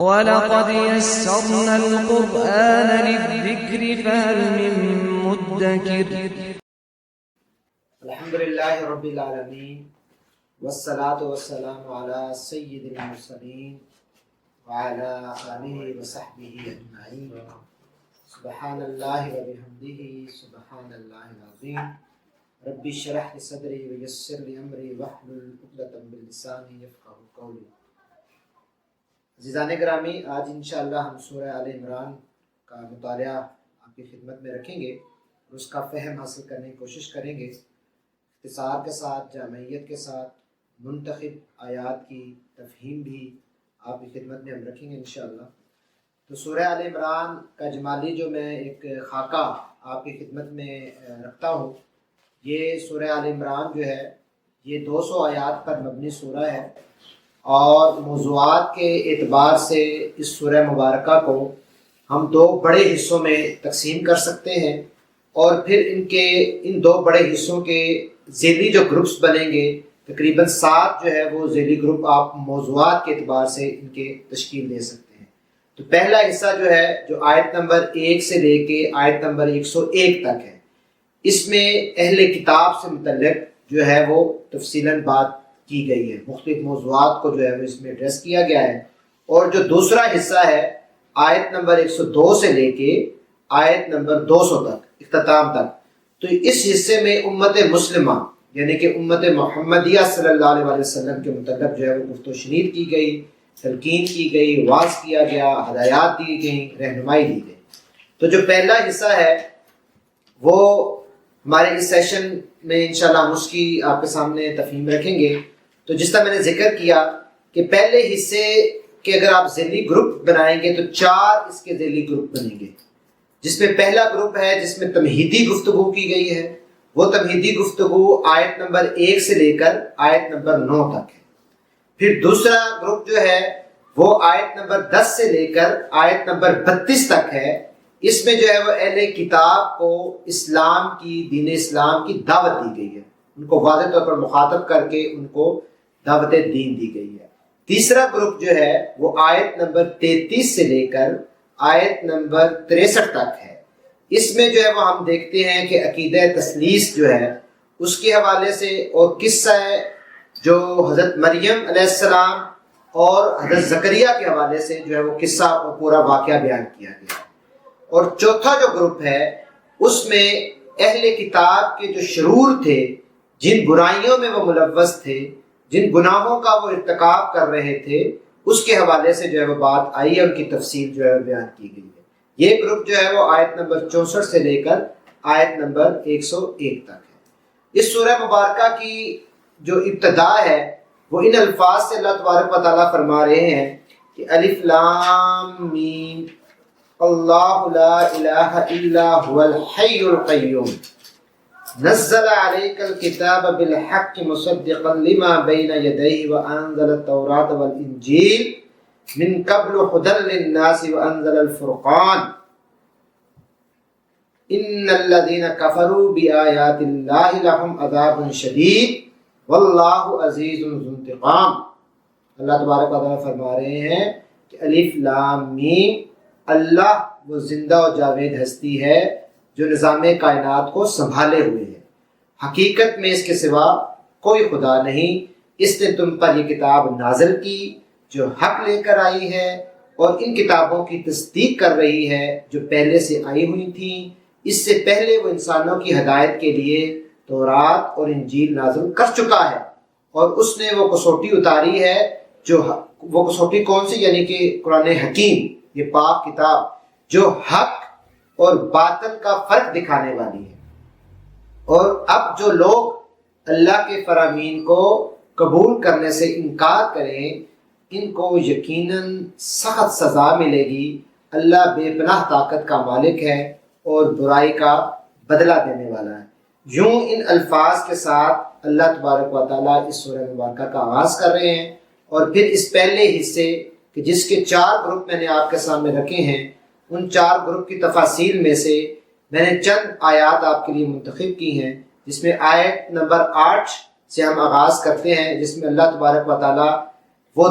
وَلَقَدْ يَسَّرْنَا الْقُرْآنَ لِلذِّكْرِ فَهَلْ مِن مُّدَّكِرٍ. الحمدللہ رب العالمین والصلاة والسلام علی سید المرسلین وعلی آلہ وصحبہ اجمعین. سبحان اللہ وبحمدہ سبحان اللہ العظیم. رب اشرح لی صدری ویسر لی امری واحلل عقدۃ من لسانی یفقہوا قولی. عزیزان گرامی، آج انشاءاللہ ہم سورہ آل عمران کا مطالعہ آپ کی خدمت میں رکھیں گے اور اس کا فہم حاصل کرنے کی کوشش کریں گے، اختصار کے ساتھ، جامعیت کے ساتھ. منتخب آیات کی تفہیم بھی آپ کی خدمت میں ہم رکھیں گے انشاءاللہ. تو سورہ آل عمران کا اجمالی جو میں ایک خاکہ آپ کی خدمت میں رکھتا ہوں، یہ سورہ آل عمران جو ہے یہ 200 آیات پر مبنی سورہ ہے، اور موضوعات کے اعتبار سے اس سورہ مبارکہ کو ہم 2 بڑے حصوں میں تقسیم کر سکتے ہیں، اور پھر ان 2 بڑے حصوں کے ذیلی جو گروپس بنیں گے، تقریباً 7 جو ہے وہ ذیلی گروپ آپ موضوعات کے اعتبار سے ان کے تشکیل دے سکتے ہیں. تو پہلا حصہ جو ہے، جو آیت نمبر 1 سے لے کے آیت نمبر 101 تک ہے، اس میں اہل کتاب سے متعلق جو ہے وہ تفصیلاً بات کی گئی ہے. مختلف موضوعات کو جو ہے وہ اس میں ایڈریس کیا گیا ہے. اور جو دوسرا حصہ ہے، آیت نمبر 102 سے لے کے آیت نمبر 200 تک، اختتام تک، تو اس حصے میں امت مسلمہ یعنی کہ امت محمدیہ صلی اللہ علیہ وسلم کے متعلق جو ہے وہ گفت و شنید کی گئی، تلقین کی گئی، واعظ کیا گیا، ہدایات دی گئیں، رہنمائی دی گئی. تو جو پہلا حصہ ہے وہ ہمارے اس سیشن میں انشاءاللہ ہم اس کی آپ کے سامنے تفہیم رکھیں گے. تو جس طرح میں نے ذکر کیا کہ پہلے حصے کے اگر آپ ذیلی گروپ بنائیں گے تو 4 اس کے ذیلی گروپ بنیں گے، جس میں پہلا گروپ ہے جس میں تمہیدی گفتگو کی گئی ہے. وہ تمہیدی گفتگو آیت نمبر 1 سے لے کر آیت نمبر 9 تک ہے. پھر دوسرا گروپ جو ہے وہ آیت نمبر 10 سے لے کر آیت نمبر 32 تک ہے. اس میں جو ہے وہ اہل کتاب کو اسلام کی، دین اسلام کی دعوت دی گئی ہے، ان کو واضح طور پر مخاطب کر کے ان کو دعوت دین دی گئی ہے. تیسرا گروپ جو ہے وہ آیت نمبر 33 سے لے کر آیت نمبر 63 تک ہے. اس میں جو ہے وہ ہم دیکھتے ہیں کہ عقیدہ تثلیث جو ہے اس کے حوالے سے، اور قصہ جو حضرت مریم علیہ السلام اور حضرت زکریا کے حوالے سے جو ہے وہ قصہ اور پورا واقعہ بیان کیا گیا. اور چوتھا جو گروپ ہے اس میں اہل کتاب کے جو شرور تھے، جن برائیوں میں وہ ملوث تھے، جن گناہوں کا وہ ارتکاب کر رہے تھے، اس کے حوالے سے جو ہے وہ بات آئی ہے، ان کی تفصیل جو ہے بیان کی گئی ہے. یہ گروپ جو ہے وہ آیت نمبر 64 سے لے کر آیت نمبر 101 تک ہے. اس سورہ مبارکہ کی جو ابتدا ہے وہ ان الفاظ سے اللہ تبارک و تعالیٰ فرما رہے ہیں کہ الف لام میم اللہ لا الہ الا هو الحی القیوم نزل علیک الکتاب بالحق مصدقا لما بین یدیہ وانزل التوراۃ والانجیل من قبل ہدی للناس وانزل الفرقان ان الذین کفروا بآیات اللہ لہم عذاب شدید واللہ عزیز ذو انتقام. اللہ تبارک و تعالیٰ فرما رہے ہیں کہ الف لام میم، اللہ وہ زندہ و جاوید ہستی ہے جو نظام کائنات کو سنبھالے ہوئے ہے. حقیقت میں اس کے سوا کوئی خدا نہیں. اس نے تم پر یہ کتاب نازل کی جو حق لے کر آئی ہے، اور ان کتابوں کی تصدیق کر رہی ہے جو پہلے سے آئی ہوئی تھیں. اس سے پہلے وہ انسانوں کی ہدایت کے لیے تورات اور انجیل نازل کر چکا ہے، اور اس نے وہ کسوٹی اتاری ہے. جو وہ کسوٹی کون سی؟ یعنی کہ قرآن حکیم، یہ پاک کتاب جو حق اور باطل کا فرق دکھانے والی ہے. اور اب جو لوگ اللہ کے فرامین کو قبول کرنے سے انکار کریں، ان کو یقیناً سخت سزا ملے گی. اللہ بے پناہ طاقت کا مالک ہے اور برائی کا بدلہ دینے والا ہے. یوں ان الفاظ کے ساتھ اللہ تبارک و تعالیٰ اس سورہ مبارکہ کا آغاز کر رہے ہیں. اور پھر اس پہلے حصے کہ جس کے 4 گروپ میں نے آپ کے سامنے رکھے ہیں، ان 4 گروپ کی تفاصیل میں سے میں نے چند آیات آپ کے لیے منتخب کی ہیں، جس میں آیت نمبر 8 سے ہم آغاز کرتے ہیں، جس میں اللہ تبارک و تعالیٰ وہ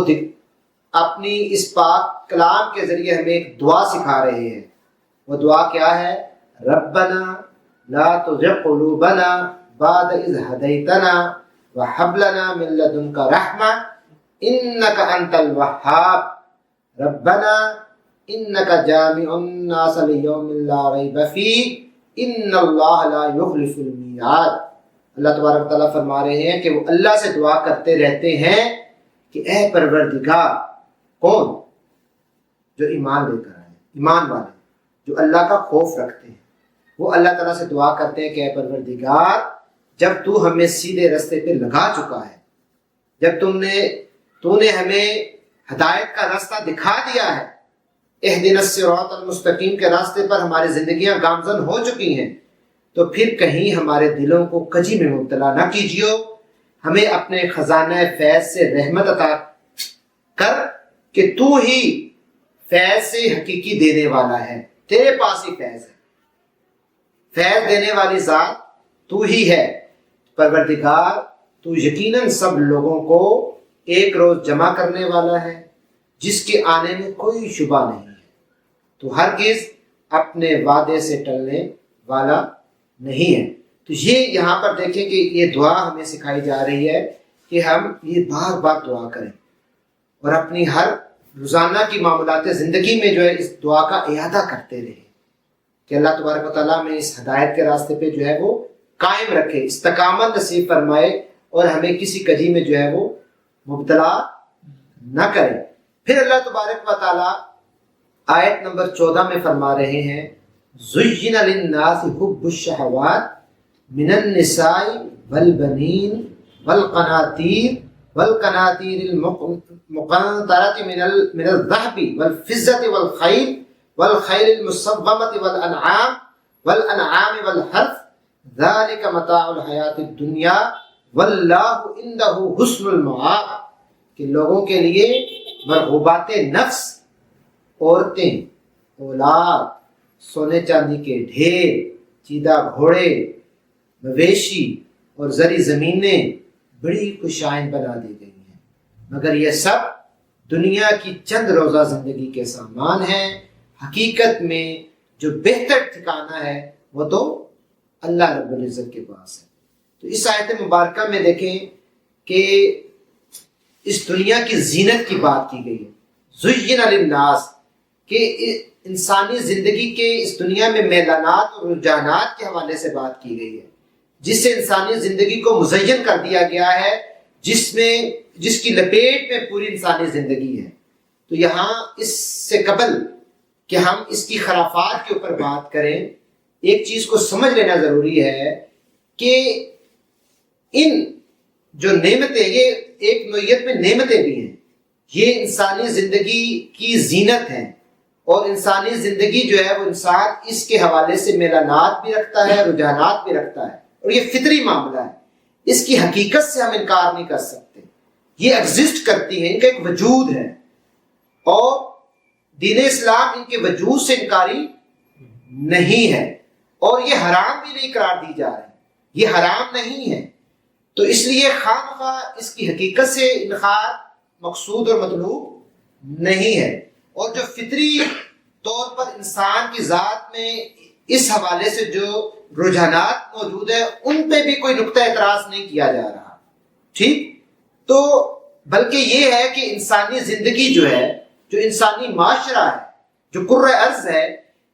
اپنی اس پاک کلام کے ذریعے ہمیں ایک دعا سکھا رہے ہیں. وہ دعا کیا ہے؟ ربنا لا تزغ قلوبنا بعد اذ ہدیتنا وہب لنا من لدنک رحمہ انک انت الوہاب ربنا انک جامع الناس لیوم لا ریب فیہ ان اللہ لا یخلف المیعاد. اللہ تبارک و تعالیٰ فرما رہے ہیں کہ وہ اللہ سے دعا کرتے رہتے ہیں کہ اے پروردگار. کون؟ جو ایمان لے کر آئے، ایمان والے جو اللہ کا خوف رکھتے ہیں، وہ اللہ تعالیٰ سے دعا کرتے ہیں کہ اے پروردگار جب تو ہمیں سیدھے رستے پہ لگا چکا ہے، جب تو نے ہمیں ہدایت کا راستہ دکھا دیا ہے، اہدنا الصراط المستقیم کے راستے پر ہماری زندگیاں گامزن ہو چکی ہیں، تو پھر کہیں ہمارے دلوں کو کجی میں مبتلا نہ کیجیے. ہمیں اپنے خزانہ فیض سے رحمت عطا کر کہ تو ہی فیض سے حقیقی دینے والا ہے، تیرے پاس ہی فیض ہے، فیض دینے والی ذات تو ہی ہے. پروردگار تو یقیناً سب لوگوں کو ایک روز جمع کرنے والا ہے جس کے آنے میں کوئی شبہ نہیں ہے. تو ہرگز اپنے وعدے سے ٹلنے والا نہیں ہے. تو یہ یہاں پر دیکھیں کہ یہ دعا ہمیں سکھائی جا رہی ہے کہ ہم یہ بار بار دعا کریں اور اپنی ہر روزانہ کی معاملات زندگی میں جو ہے اس دعا کا اعادہ کرتے رہیں کہ اللہ تبارک و تعالیٰ میں اس ہدایت کے راستے پہ جو ہے وہ قائم رکھے، استقامت نصیب فرمائے اور ہمیں کسی کجی میں جو ہے وہ مبتلا نہ کرے. پھر اللہ تبارک و تعالیٰ آیت نمبر 14 میں فرما رہے ہیں زُيِّنَ لِلنَّاسِ حُبُّ الشَّهَوَاتِ مِنَ النِّسَاءِ وَالْبَنِينَ وَالْقَنَاطِيرِ المقنطرة من الذهب والفضة والخيل المسومة والأنعام والحرث ذلك متاع الحیات الدنیا واللہ عنده حسن المآب. کہ لوگوں کے لیے مرغوبات نفس، عورتیں، اولاد، سونے چاندی کے ڈھیر، چیدہ گھوڑے، مویشی اور زرعی زمینیں بڑی خوشائن بنا دی گئی ہیں، مگر یہ سب دنیا کی چند روزہ زندگی کے سامان ہیں. حقیقت میں جو بہتر ٹھکانہ ہے وہ تو اللہ رب العزت کے پاس ہے. تو اس آیت مبارکہ میں دیکھیں کہ اس دنیا کی زینت کی بات کی گئی ہے. زُيِّنَ لِلنَّاسِ کہ انسانی زندگی کے اس دنیا میں میلانات اور رجحانات کے حوالے سے بات کی گئی ہے، جس سے انسانی زندگی کو مزین کر دیا گیا ہے، جس کی لپیٹ میں پوری انسانی زندگی ہے. تو یہاں اس سے قبل کہ ہم اس کی خرافات کے اوپر بات کریں، ایک چیز کو سمجھ لینا ضروری ہے کہ ان جو نعمتیں، یہ ایک نوعیت میں نعمتیں بھی ہیں، یہ انسانی زندگی کی زینت ہیں، اور انسانی زندگی جو ہے وہ انسان اس کے حوالے سے میلانات بھی رکھتا ہے، رجحانات بھی رکھتا ہے، اور یہ فطری معاملہ ہے. اس کی حقیقت سے ہم انکار نہیں کر سکتے، یہ ایگزسٹ کرتی ہیں، ان کا ایک وجود ہے، اور دین اسلام ان کے وجود سے انکاری نہیں ہے، اور یہ حرام بھی نہیں قرار دی جا رہی، یہ حرام نہیں ہے. تو اس لیے خواہ اس کی حقیقت سے انکار مقصود اور مطلوب نہیں ہے. اور جو فطری طور پر انسان کی ذات میں اس حوالے سے جو رجحانات موجود ہے، ان پہ بھی کوئی نقطہ اعتراض نہیں کیا جا رہا، ٹھیک. تو بلکہ یہ ہے کہ انسانی زندگی جو ہے، جو انسانی معاشرہ ہے، جو کرۂ ارض ہے،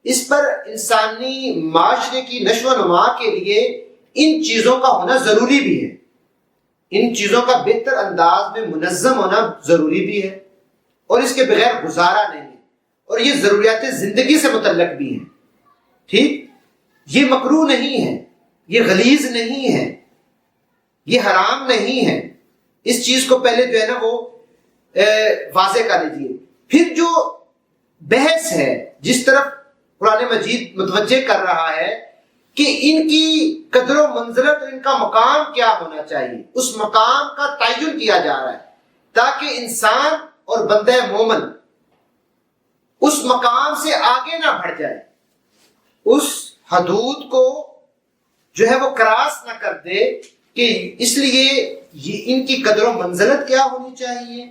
اس پر انسانی معاشرے کی نشو و نما کے لیے ان چیزوں کا ہونا ضروری بھی ہے، ان چیزوں کا بہتر انداز میں منظم ہونا ضروری بھی ہے، اور اس کے بغیر گزارا نہیں ہے. اور یہ ضروریات زندگی سے متعلق بھی ہیں، ٹھیک. یہ مکروہ نہیں ہے، یہ غلیظ نہیں ہے، یہ حرام نہیں ہے. اس چیز کو پہلے جو ہے نا وہ واضح کر لیجیے. پھر جو بحث ہے جس طرف قرآن مجید متوجہ کر رہا ہے کہ ان کی قدر و منزلت اور ان کا مقام کیا ہونا چاہیے، اس مقام کا تعین کیا جا رہا ہے تاکہ انسان اور بندہ مومن اس مقام سے آگے نہ بڑھ جائے، اس حدود کو جو ہے وہ کراس نہ کر دے. کہ اس لیے ان کی قدر و منزلت کیا ہونی چاہیے،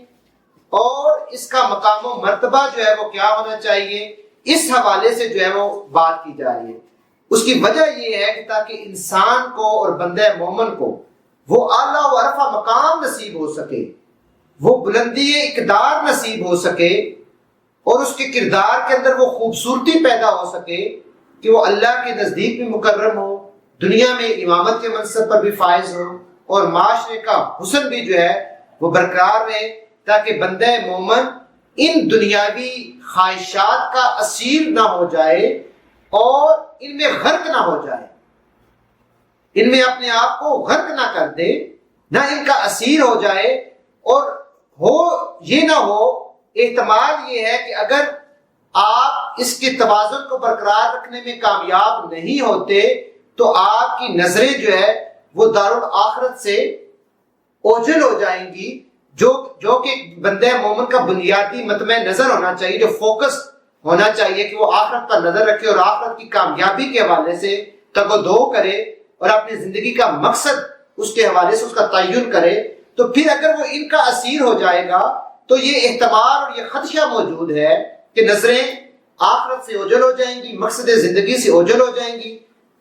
اور اس کا مقام و مرتبہ جو ہے وہ کیا ہونا چاہیے، اس حوالے سے جو ہے وہ بات کی جا رہی ہے۔ اس کی وجہ یہ ہے کہ تاکہ انسان کو اور بندہ مومن کو وہ اعلیٰ و عرفہ مقام نصیب ہو سکے، وہ بلندی اقدار نصیب ہو سکے، اور اس کے کردار کے اندر وہ خوبصورتی پیدا ہو سکے کہ وہ اللہ کے نزدیک بھی مکرم ہو، دنیا میں امامت کے منصب پر بھی فائز ہو، اور معاشرے کا حسن بھی جو ہے وہ برقرار رہے، تاکہ بندہ مومن ان دنیاوی خواہشات کا اسیر نہ ہو جائے اور ان میں غرق نہ ہو جائے، ان میں اپنے آپ کو غرق نہ کر دے، نہ ان کا اسیر ہو جائے، اور یہ نہ ہو، احتمال یہ ہے کہ اگر آپ اس کے توازن کو برقرار رکھنے میں کامیاب نہیں ہوتے تو آپ کی نظریں جو ہے وہ دارالآخرت سے اوجھل ہو جائیں گی، جو کہ بندہ مومن کا بنیادی مطمع نظر ہونا چاہیے، جو فوکس ہونا چاہیے کہ وہ آخرت پر نظر رکھے اور آخرت کی کامیابی کے حوالے سے تگ و دو کرے اور اپنی زندگی کا مقصد اس کے حوالے سے اس کا تعین کرے۔ تو پھر اگر وہ ان کا اسیر ہو جائے گا تو یہ احتمال اور یہ خدشہ موجود ہے کہ نظریں آخرت سے اوجھل ہو جائیں گی، مقصد زندگی سے اوجھل ہو جائیں گی،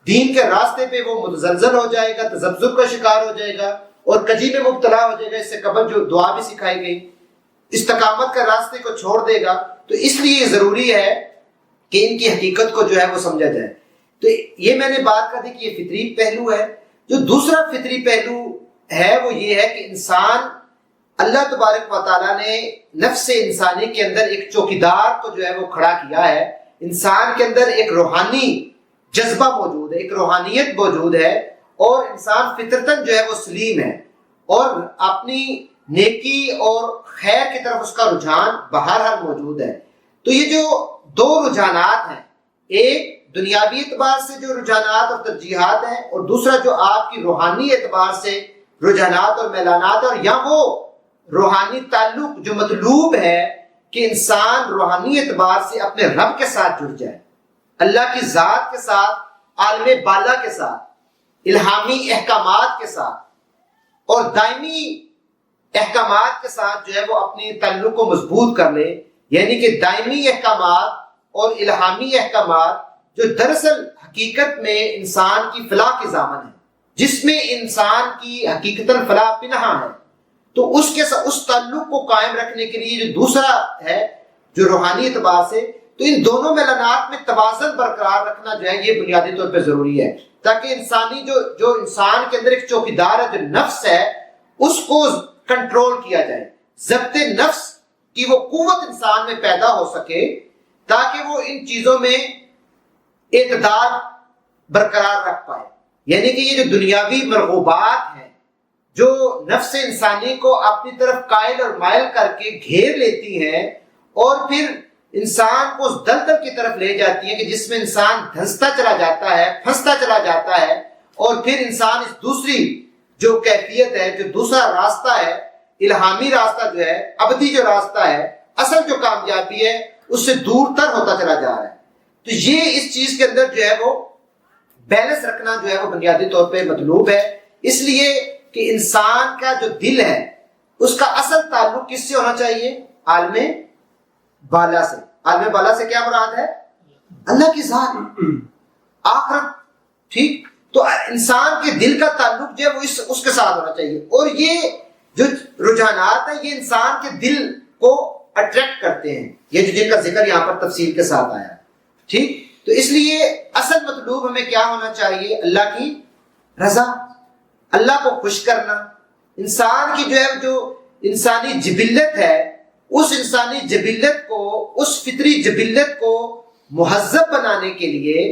دین کے راستے پہ وہ متزلزل ہو جائے گا، تذبذب کا شکار ہو جائے گا اور کجی میں مبتلا ہو جائے گا۔ اس سے قبل جو دعا بھی سکھائی گئی، استقامت کا راستے کو چھوڑ دے گا۔ تو اس لیے ضروری ہے کہ ان کی حقیقت کو جو ہے وہ سمجھا جائے۔ تو یہ میں نے بات کر دی کہ یہ فطری پہلو ہے۔ جو دوسرا فطری پہلو ہے وہ یہ ہے کہ انسان، اللہ تبارک و تعالیٰ نے نفس انسانی کے اندر ایک چوکیدار کو جو ہے وہ کھڑا کیا ہے۔ انسان کے اندر ایک روحانی جذبہ موجود ہے، ایک روحانیت موجود ہے، اور انسان فطرتاً جو ہے وہ سلیم ہے اور اپنی نیکی اور خیر کی طرف اس کا رجحان بہرحال موجود ہے۔ تو یہ جو دو رجحانات ہیں، ایک دنیاوی اعتبار سے جو رجحانات اور ترجیحات ہیں، اور دوسرا جو آپ کی روحانی اعتبار سے رجحانات اور میلانات، اور یا وہ روحانی تعلق جو مطلوب ہے کہ انسان روحانی اعتبار سے اپنے رب کے ساتھ جڑ جائے، اللہ کی ذات کے ساتھ، عالم بالا کے ساتھ، الہامی احکامات کے ساتھ اور دائمی احکامات کے ساتھ جو ہے وہ اپنے تعلق کو مضبوط کر لے۔ یعنی کہ دائمی احکامات اور الہامی احکامات جو دراصل حقیقت میں انسان کی فلاح کی ضامن ہے، جس میں انسان کی حقیقتاً فلاح پنہاں ہے، تو اس تعلق کو قائم رکھنے کے لیے جو دوسرا ہے جو روحانی اعتبار سے، تو ان دونوں میلانات میں توازن برقرار رکھنا جو ہے یہ بنیادی طور پہ ضروری ہے، تاکہ انسانی جو انسان کے اندر ایک چوکیدار ہے جو نفس ہے، اس کو کنٹرول کیا جائے، ضبط نفس کی وہ قوت انسان میں پیدا ہو سکے، تاکہ وہ ان چیزوں میں اعتدال برقرار رکھ پائے۔ یعنی کہ یہ جو دنیاوی مرغوبات ہیں جو نفس انسانی کو اپنی طرف قائل اور مائل کر کے گھیر لیتی ہیں اور پھر انسان کو اس دلدل کی طرف لے جاتی ہیں کہ جس میں انسان دھنستا چلا جاتا ہے، پھنستا چلا جاتا ہے، اور پھر انسان اس دوسری جو کیفیت ہے، جو دوسرا راستہ ہے، الہامی راستہ جو ہے، ابدی جو راستہ ہے، اصل جو کامیابی ہے، اس سے دور تر ہوتا چلا جا رہا ہے۔ تو یہ اس چیز کے اندر جو ہے وہ بیلنس رکھنا جو ہے وہ بنیادی طور پہ مطلوب ہے، اس لیے کہ انسان کا جو دل ہے اس کا اصل تعلق کس سے ہونا چاہیے؟ عالم بالا سے۔ عالم بالا سے کیا مراد ہے؟ اللہ کی ذات، آخرت، ٹھیک؟ تو انسان کے دل کا تعلق جو ہے وہ اس کے ساتھ ہونا چاہیے، اور یہ جو رجحانات ہیں یہ انسان کے دل کو اٹریکٹ کرتے ہیں، یہ جو جن کا ذکر یہاں پر تفصیل کے ساتھ آیا، ٹھیک؟ تو اس لیے اصل مطلوب ہمیں کیا ہونا چاہیے؟ اللہ کی رضا، اللہ کو خوش کرنا۔ انسان کی جو ہے جو انسانی جبلت ہے، اس انسانی جبلت کو، اس فطری جبلت کو مہذب بنانے کے لیے،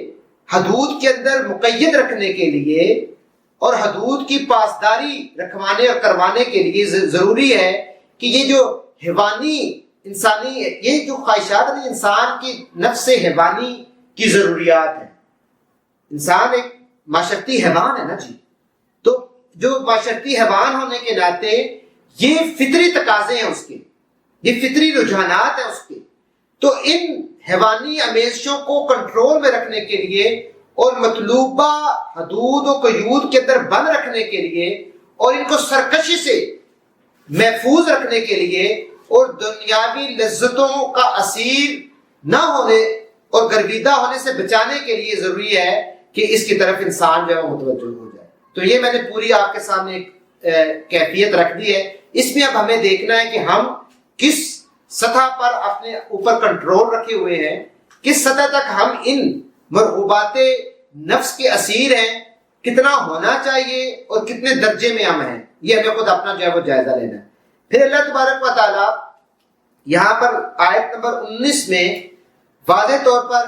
حدود کے اندر مقید رکھنے کے لیے اور حدود کی پاسداری رکھوانے اور کروانے کے لیے ضروری ہے کہ یہ جو حیوانی انسانی یہ جو خواہشات ہیں، انسان کی نفس حیوانی کی ضروریات ہیں۔ انسان ایک معاشرتی حیوان ہے نا جی، تو جو معاشرتی حیوان ہونے کے ناطے یہ فطری تقاضے ہیں اس کے، یہ فطری رجحانات ہیں اس کے، تو ان حیوانی امیشوں کو کنٹرول میں رکھنے کے لیے اور مطلوبہ حدود و قیود کے اندر بند رکھنے کے لیے اور ان کو سرکشی سے محفوظ رکھنے کے لیے اور دنیاوی لذتوں کا اسیر نہ ہونے اور گرویدہ ہونے سے بچانے کے لیے ضروری ہے کہ اس کی طرف انسان جو ہے متوجہ ہو جائے۔ تو یہ میں نے پوری آپ کے سامنے ایک کیفیت رکھ دی ہے۔ اس میں اب ہمیں دیکھنا ہے کہ ہم کس سطح پر اپنے اوپر کنٹرول رکھے ہوئے ہیں، کس سطح تک ہم ان مرغوبات نفس کے اسیر ہیں، کتنا ہونا چاہیے اور کتنے درجے میں ہم ہیں، یہ ہمیں خود اپنا جو ہے وہ جائزہ لینا ہے۔ پھر اللہ تبارک و تعالیٰ یہاں پر آیت نمبر 19 میں واضح طور پر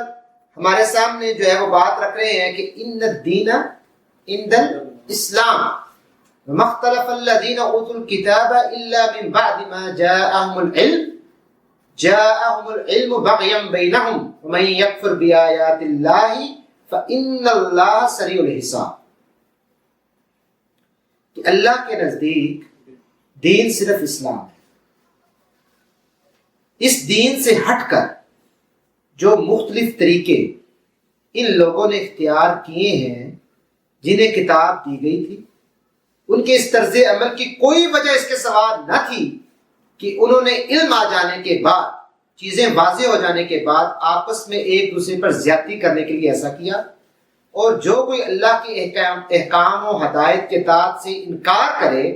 ہمارے سامنے جو ہے وہ بات رکھ رہے ہیں کہ ان الدین عند الاسلام وما اختلف الذين اوتوا الكتاب الا من بعد ما جاءهم العلم بغيا بينهم ومن يكفر بآيات الله فإن الله سريع الحساب۔ کہ اللہ کے نزدیک دین صرف اسلام ہے۔ اس دین سے ہٹ کر جو مختلف طریقے ان لوگوں نے اختیار کیے ہیں جنہیں کتاب دی گئی تھی، ان کے اس طرز عمل کی کوئی وجہ اس کے سوا نہ تھی کہ انہوں نے علم آ جانے کے بعد، چیزیں واضح ہو جانے کے بعد آپس میں ایک دوسرے پر زیادتی کرنے کے لیے ایسا کیا۔ اور جو کوئی اللہ کے احکام و ہدایت کے اطاعت سے انکار کرے،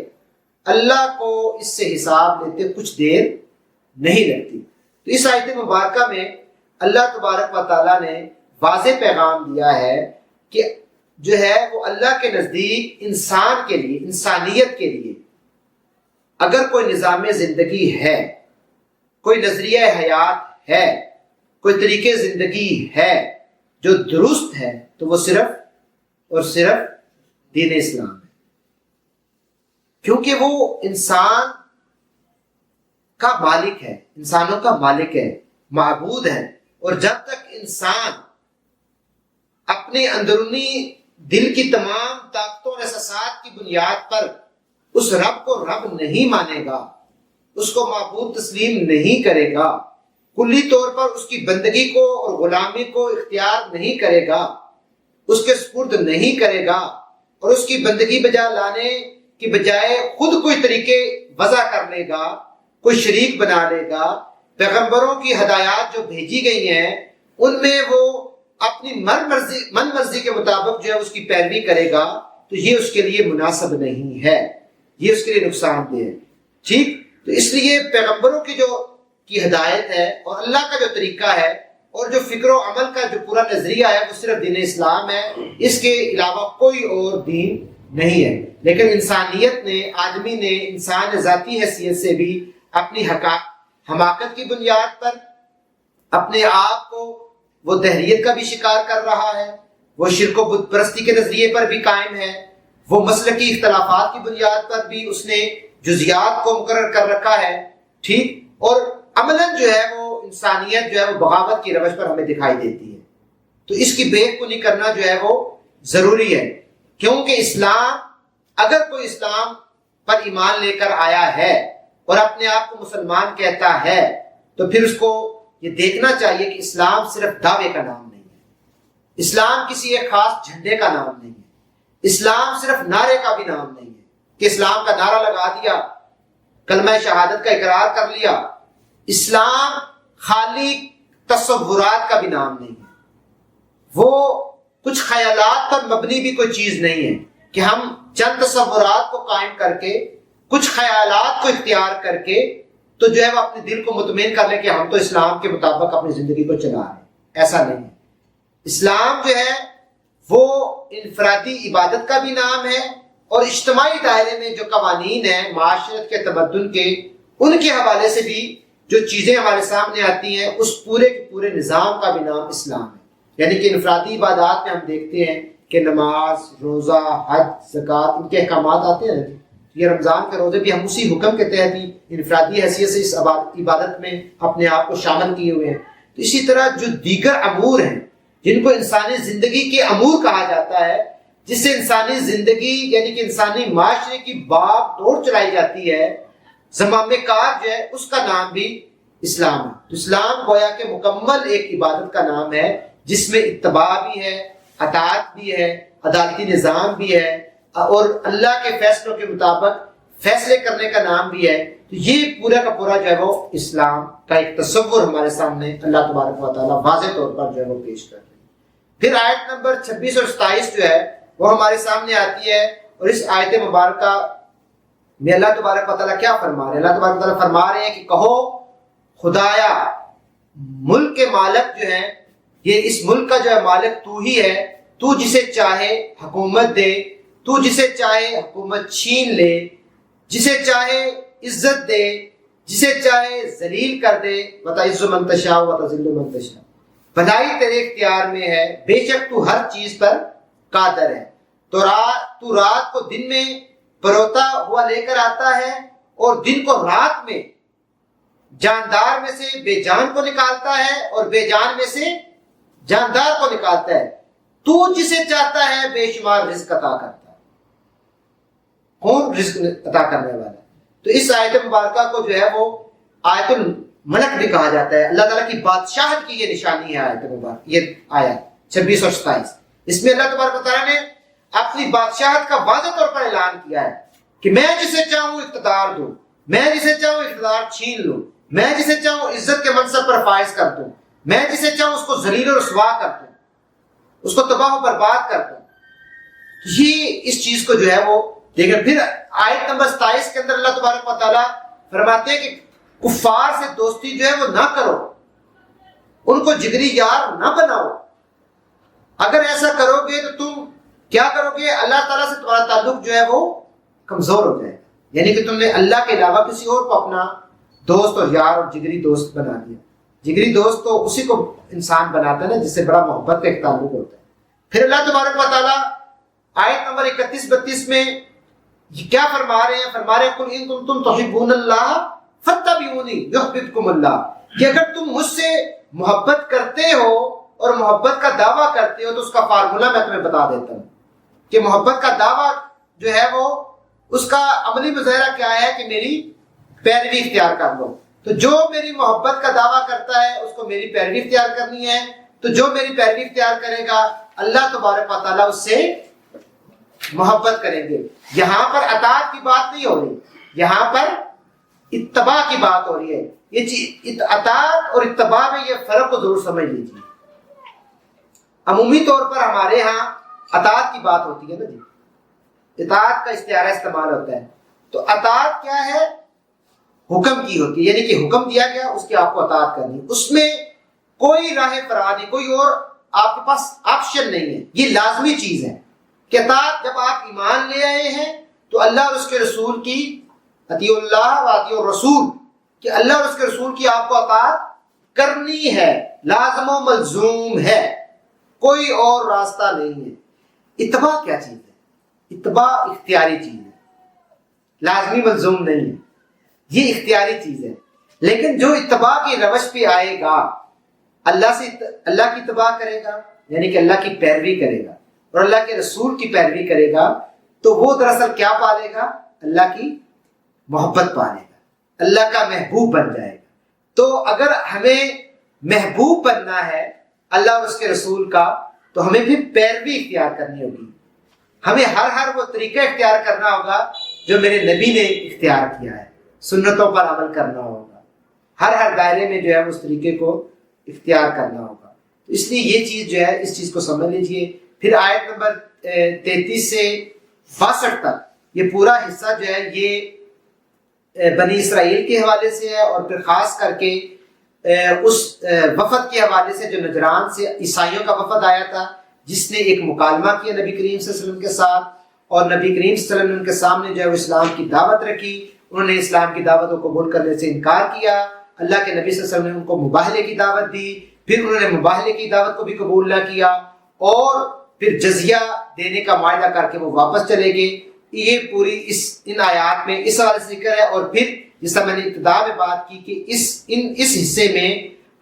اللہ کو اس سے حساب لیتے کچھ دیر نہیں لگتی۔ تو اس آیت مبارکہ میں اللہ تبارک و تعالیٰ نے واضح پیغام دیا ہے کہ جو ہے وہ اللہ کے نزدیک انسان کے لیے، انسانیت کے لیے اگر کوئی نظام زندگی ہے، کوئی نظریہ حیات ہے، کوئی طریقے زندگی ہے جو درست ہے، تو وہ صرف اور صرف دین اسلام ہے، کیونکہ وہ انسان کا مالک ہے، انسانوں کا مالک ہے، معبود ہے۔ اور جب تک انسان اپنے اندرونی دل کی تمام طاقتوں اور احساسات کی بنیاد پر اس رب کو رب نہیں مانے گا، اس کو معبود تسلیم نہیں کرے گا، کلی طور پر اس کی بندگی کو اور غلامی کو اختیار نہیں کرے گا، اس کے سپرد نہیں کرے گا، اور اس کی بندگی بجا لانے کی بجائے خود کوئی طریقے وضع کر لے گا، کوئی شریک بنا لے گا، پیغمبروں کی ہدایات جو بھیجی گئی ہیں ان میں وہ اپنی من مرضی کے مطابق جو ہے اس کی پیروی کرے گا، تو یہ اس کے لیے مناسب نہیں ہے، یہ اس کے لیے نقصان دہ ہے۔ ٹھیک، تو اس لیے پیغمبروں کی ہدایت ہے اور اللہ کا جو طریقہ ہے اور جو فکر و عمل کا جو پورا نظریہ ہے وہ صرف دین اسلام ہے، اس کے علاوہ کوئی اور دین نہیں ہے۔ لیکن انسانیت نے، آدمی نے، انسان ذاتی حیثیت سے بھی اپنی حماقت کی بنیاد پر اپنے آپ کو وہ دہریت کا بھی شکار کر رہا ہے، وہ شرک و بت پرستی کے نظریے پر بھی قائم ہے، وہ مسلکی اختلافات کی بنیاد پر بھی اس نے جزیات کو مقرر کر رکھا ہے۔ ٹھیک، اور عملاً جو ہے وہ انسانیت جو ہے وہ بغاوت کی روش پر ہمیں دکھائی دیتی ہے۔ تو اس کی بے کنی کرنا جو ہے وہ ضروری ہے، کیونکہ اسلام، اگر کوئی اسلام پر ایمان لے کر آیا ہے اور اپنے آپ کو مسلمان کہتا ہے، تو پھر اس کو یہ دیکھنا چاہیے کہ اسلام صرف دعوے کا نام نہیں ہے، اسلام کسی ایک خاص جھنڈے کا نام نہیں ہے، اسلام صرف نعرے کا بھی نام نہیں ہے کہ اسلام کا نعرہ لگا دیا، کلمہ شہادت کا اقرار کر لیا۔ اسلام خالی تصورات کا بھی نام نہیں ہے، وہ کچھ خیالات پر مبنی بھی کوئی چیز نہیں ہے کہ ہم چند تصورات کو قائم کر کے، کچھ خیالات کو اختیار کر کے تو جو ہے وہ اپنے دل کو مطمئن کر لیں کہ ہم تو اسلام کے مطابق اپنی زندگی کو چلا رہے ہیں۔ ایسا نہیں ہے۔ اسلام جو ہے وہ انفرادی عبادت کا بھی نام ہے، اور اجتماعی دائرے میں جو قوانین ہیں معاشرت کے، تمدن کے، ان کے حوالے سے بھی جو چیزیں ہمارے سامنے آتی ہیں، اس پورے کے پورے نظام کا بھی نام اسلام ہے۔ یعنی کہ انفرادی عبادات میں ہم دیکھتے ہیں کہ نماز، روزہ، حج، زکوٰۃ، ان کے احکامات آتے ہیں۔ یہ رمضان کے روزے بھی ہم اسی حکم کے تحت ہی انفرادی حیثیت سے اس عبادت میں اپنے آپ کو شامل کیے ہوئے ہیں۔ تو اسی طرح جو دیگر امور ہیں جن کو انسانی زندگی کے امور کہا جاتا ہے، جس سے انسانی زندگی یعنی کہ انسانی معاشرے کی باغ دوڑ چلائی جاتی ہے، زمام کار جو ہے، اس کا نام بھی اسلام ہے۔ تو اسلام گویا کہ مکمل ایک عبادت کا نام ہے جس میں اتباع بھی ہے، اطاعت بھی ہے، عدالتی نظام بھی ہے، اور اللہ کے فیصلوں کے مطابق فیصلے کرنے کا نام بھی ہے. تو یہ پورا کا پورا جو ہے وہ اسلام کا ایک تصور ہمارے سامنے اللہ تبارک و تعالیٰ واضح طور پر جو ہے وہ پیش کر رہے ہیں. پھر آیت نمبر 26 اور 27 جو ہے وہ ہمارے سامنے آتی ہے, اور اس آیت مبارکہ میں اللہ تبارک و تعالیٰ کیا فرما رہے ہیں؟ اللہ تبارک و تعالیٰ فرما رہے ہیں کہ کہو خدایا ملک کے مالک جو ہیں, یہ اس ملک کا جو ہے مالک تو ہی ہے, تو جسے چاہے حکومت دے, تو جسے چاہے حکومت چھین لے, جسے چاہے عزت دے, جسے چاہے ذلیل کر دے. وَتَعِزُّ مَن تَشَاءُ وَتُذِلُّ مَن تَشَاءُ, بھلائی تیرے اختیار میں ہے, بے شک تو ہر چیز پر قادر ہے. تو رات کو دن میں پروتا ہوا لے کر آتا ہے, اور دن کو رات میں جاندار میں سے بے جان کو نکالتا ہے, اور بے جان میں سے جاندار کو نکالتا ہے. تو جسے چاہتا ہے بے شمار رزق عطا کرتا ہے. کون رزق عطا کرنے والا ہے؟ تو اس آیت مبارکہ کو جو ہے وہ آیت الملک بھی کہا جاتا ہے. اللہ تعالیٰ کی بادشاہت کی یہ نشانی ہے آیت مبارکہ, یہ آیت 26 اور 27. اس میں اللہ تبارک و تعالیٰ نے اپنی بادشاہت کا واضح طور پر اعلان کیا ہے کہ میں جسے چاہوں اقتدار دوں, میں جسے چاہوں اقتدار چھین لوں, میں جسے چاہوں عزت کے منصب پر فائز کر دوں, میں جسے چاہوں اس کو ذلیل و رسوا کر دوں, اس کو تباہ و برباد کر دوں. یہ اس چیز کو جو ہے وہ دیکھیں. پھر آیت نمبر 27 کے اندر اللہ تبارک و تعالیٰ فرماتے ہیں کہ کفار سے دوستی جو ہے وہ نہ کرو, ان کو جگری یار نہ بناؤ. اگر ایسا کرو گے تو تم کیا کرو گے؟ اللہ تعالیٰ سے تمہارا تعلق جو ہے وہ کمزور ہو جائے گا. یعنی کہ تم نے اللہ کے علاوہ کسی اور کو اپنا دوست اور یار اور جگری دوست بنا دیا. جگری دوست تو اسی کو انسان بناتا ہے نا جس سے بڑا محبت کا ایک تعلق ہوتا ہے. پھر اللہ تبارک و تعالیٰ آیت نمبر 31-32 میں کیا فرما رہے ہیں؟ فرما رہے ہیں قُلْ إِن كُنتُمْ تُحِبُّونَ اللَّهَ فَاتَّبِعُونِي يُحْبِبْكُمُ اللَّهُ, کہ اگر تم مجھ سے محبت کرتے ہو اور محبت کا دعویٰ کرتے ہو تو اس کا فارمولہ میں تمہیں بتا دیتا ہوں کہ محبت کا دعویٰ جو ہے وہ اس کا عملی مظاہرہ کیا ہے کہ میری پیروی اختیار کر لو. تو جو میری محبت کا دعویٰ کرتا ہے اس کو میری پیروی اختیار کرنی ہے. تو جو میری پیروی اختیار کرے گا اللہ تبارک و تعالیٰ اس سے محبت کریں گے. یہاں پر اطاعت کی بات نہیں ہو رہی, یہاں پر اتباع کی بات ہو رہی ہے. یہ چیز اطاعت اور اتباع میں یہ فرق کو ضرور سمجھ لیجیے. عمومی طور پر ہمارے ہاں اطاعت کی بات ہوتی ہے نا جی, اطاعت کا استعارہ استعمال ہوتا ہے. تو اطاعت کیا ہے؟ حکم کی ہوتی ہے, یعنی کہ حکم دیا گیا اس کی آپ کو اطاعت کرنی. اس میں کوئی راہ فرا نہیں, کوئی اور آپ کے پاس آپشن نہیں ہے, یہ لازمی چیز ہے کہ اطاعت جب آپ ایمان لے آئے ہیں تو اللہ اور اس کے رسول کی اطیعوا اللہ و اطیعوا الرسول, کہ اللہ اور اس کے رسول کی آپ کو اطاعت کرنی ہے, لازم و ملزوم ہے, کوئی اور راستہ نہیں ہے. اتباع کیا چیز ہے؟ اتباع اختیاری چیز ہے, لازمی ملزوم نہیں ہے, یہ اختیاری چیز ہے. لیکن جو اتباع کی روش پہ آئے گا, اللہ کی اتباع کرے گا یعنی کہ اللہ کی پیروی کرے گا اور اللہ کے رسول کی پیروی کرے گا, تو وہ دراصل کیا پالے گا؟ اللہ کی محبت پالے گا, اللہ کا محبوب بن جائے گا. تو اگر ہمیں محبوب بننا ہے اللہ اور اس کے رسول کا تو ہمیں بھی پیروی اختیار کرنی ہوگی. ہمیں ہر وہ طریقہ اختیار کرنا ہوگا جو میرے نبی نے اختیار کیا ہے, سنتوں پر عمل کرنا ہوگا, ہر دائرے میں جو ہے اس طریقے کو اختیار کرنا ہوگا. اس لیے یہ چیز جو ہے اس چیز کو سمجھ لیجئے. پھر آیت نمبر 33 سے 62 تک یہ پورا حصہ جو ہے یہ بنی اسرائیل کے حوالے سے ہے, اور پھر خاص کر کے اس وفد کے حوالے سے جو نجران سے عیسائیوں کا وفد آیا تھا جس نے ایک مکالمہ کیا نبی کریم صلی اللہ علیہ وسلم کے ساتھ, اور نبی کریم صلی اللہ علیہ وسلم کے سامنے جو ہے وہ اسلام کی دعوت رکھی. انہوں نے اسلام کی دعوت کو قبول کرنے سے انکار کیا. اللہ کے نبی صلی اللہ علیہ وسلم نے ان کو مباہلے کی دعوت دی, پھر انہوں نے مباہلے کی دعوت کو بھی قبول نہ کیا, اور پھر جزیہ دینے کا معاہدہ کر کے وہ واپس چلے گئے. یہ پوری ان آیات میں اس حوالے سے ذکر ہے. اور پھر جس طرح میں نے ابتدا میں بات کی کہ اس حصے میں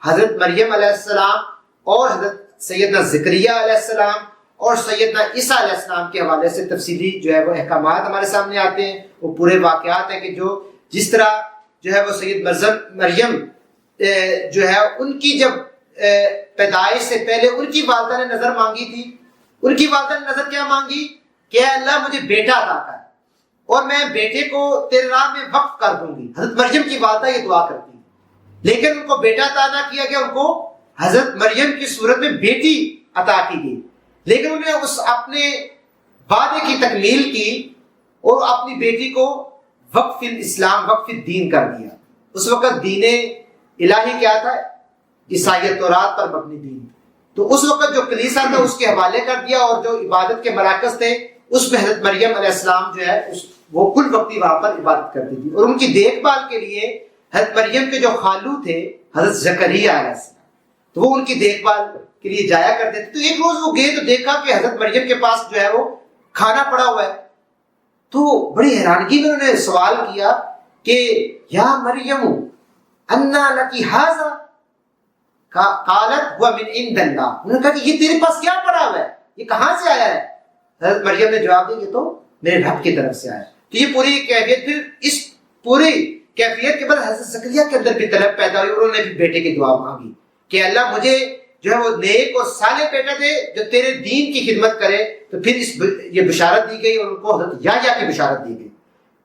حضرت مریم علیہ السلام اور حضرت سیدنا زکریا علیہ السلام اور سیدنا عیسیٰ علیہ السلام کے حوالے سے تفصیلی جو ہے وہ احکامات ہمارے سامنے آتے ہیں. وہ پورے واقعات ہیں کہ جس طرح جو ہے وہ سید مریم جو ہے ان کی جب پیدائش سے پہلے ان کی والدہ نے نظر مانگی تھی. ان کی والدہ نے نظر کیا مانگی کہ اے اللہ مجھے بیٹا عطا کر, اور میں بیٹے کو تیرے راہ میں وقف کر دوں گی. حضرت مریم کی والدہ یہ دعا کرتی ہیں، لیکن ان کو بیٹا عطا نہ کیا گیا، ان کو حضرت مریم کی صورت میں بیٹی عطا کی گئی. لیکن انہیں اس اپنے وعدے کی تکمیل کی اور اپنی بیٹی کو وقف الاسلام، وقف الدین کر دیا. اس وقت دین الہی کیا تھا؟ عیسائیت تورات پر مبنی دین. تو اس وقت جو کلیسا تھا اس کے حوالے کر دیا، اور جو عبادت کے مراکز تھے اس میں حضرت مریم علیہ السلام جو ہے وہ کل وقتی وہاں پر عبادت کرتی تھی. اور ان کی دیکھ بھال کے لیے حضرت مریم کے جو خالو تھے حضرت زکریا علیہ السلام، تو وہ ان کی دیکھ بھال کے لیے جایا کرتے تھے. تو ایک روز وہ گئے تو دیکھا کہ حضرت مریم کے پاس جو ہے وہ کھانا پڑا ہوا ہے. تو بڑی حیرانگی میں انہوں نے سوال کیا کہ یا مریم انا لکی ھذا، قالت هو من عند اللہ. انہوں نے کہا کہ یہ تیرے پاس کیا پڑا ہوا ہے، یہ کہاں سے آیا ہے؟ حضرت مریم نے جواب دیا کہ تو میرے رب کی طرف سے آیا. تو یہ پوری کیفیت، پھر اس پوری کیفیت کے بعد حضرت زکریا کے اندر بھی طلب پیدا ہوئی، اور انہوں نے بھی بیٹے کی دعا مانگی کہ اللہ مجھے جو ہے وہ نیک اور صالح بیٹا دے جو تیرے دین کی خدمت کرے. تو پھر یہ بشارت دی گئی، اور ان کو حضرت یحییٰ کی بشارت دی گئی.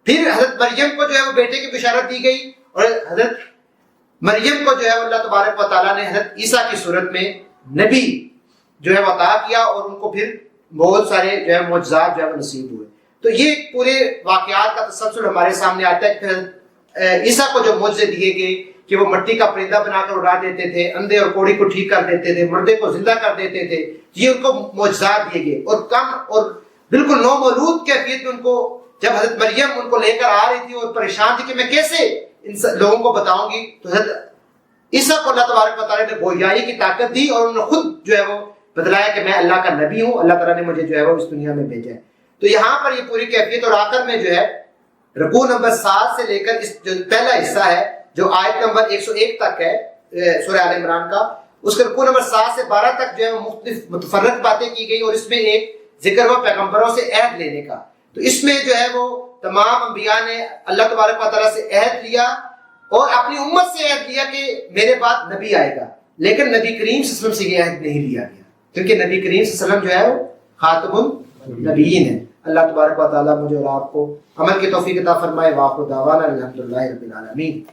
پھر حضرت مریم کو جو ہے وہ بیٹے کی بشارت دی گئی، اور حضرت مریم کو جو ہے اللہ تبارک و تعالیٰ نے حضرت عیسیٰ کی صورت میں نبی جو ہے وہ عطا کیا، اور ان کو پھر بہت سارے جو ہے معجزات جو ہے وہ نصیب ہوئے. تو یہ پورے واقعات کا تسلسل ہمارے سامنے آتا ہے کہ حضرت عیسیٰ کو جو معجزے دیے گئے کہ وہ مٹی کا پرندہ بنا کر اڑا دیتے تھے، اندھے اور کوڑی کو ٹھیک کر دیتے تھے، مردے کو زندہ کر دیتے تھے، یہ ان کو معجزات دیے گئے. اور کم اور بالکل نو مولود کیفیت میں ان کو جب حضرت مریم ان کو لے کر آ رہی تھی اور پریشان تھی کہ میں کیسے ان لوگوں کو بتاؤں گی، تو حضرت عیسیٰ کو اللہ تبارک و تعالیٰ نے گویائی کی طاقت دی، اور انہوں نے خود جو ہے وہ بتلایا کہ میں اللہ کا نبی ہوں، اللہ تعالیٰ نے مجھے جو ہے وہ اس دنیا میں بھیجا ہے. تو یہاں پر یہ پوری کیفیت، اور آخر میں جو ہے رکوع نمبر 7 سے لے کر اس جو پہلا حصہ ہے جو آیت نمبر 101 تک ہے سورہ آل عمران کا، اس کے رکوع نمبر 7 سے 12 تک جو ہے وہ مختلف متفرق باتیں کی گئی، اور اس میں ایک ذکر ہوا پیغمبروں سے عہد لینے کا. تو اس میں جو ہے وہ تمام انبیاء نے اللہ تبارک و تعالیٰ سے عہد لیا اور اپنی امت سے عہد لیا کہ میرے بعد نبی آئے گا. لیکن نبی کریم صلی اللہ علیہ وسلم سے یہ عہد نہیں لیا گیا، کیونکہ نبی کریم صلی اللہ علیہ وسلم جو ہے وہ خاتم النبیین ہے. اللہ تبارک و تعالیٰ مجھے اور آپ کو عمل کی توفیق عطا فرمائے. وآخر دعوانا الحمدللہ رب العالمین.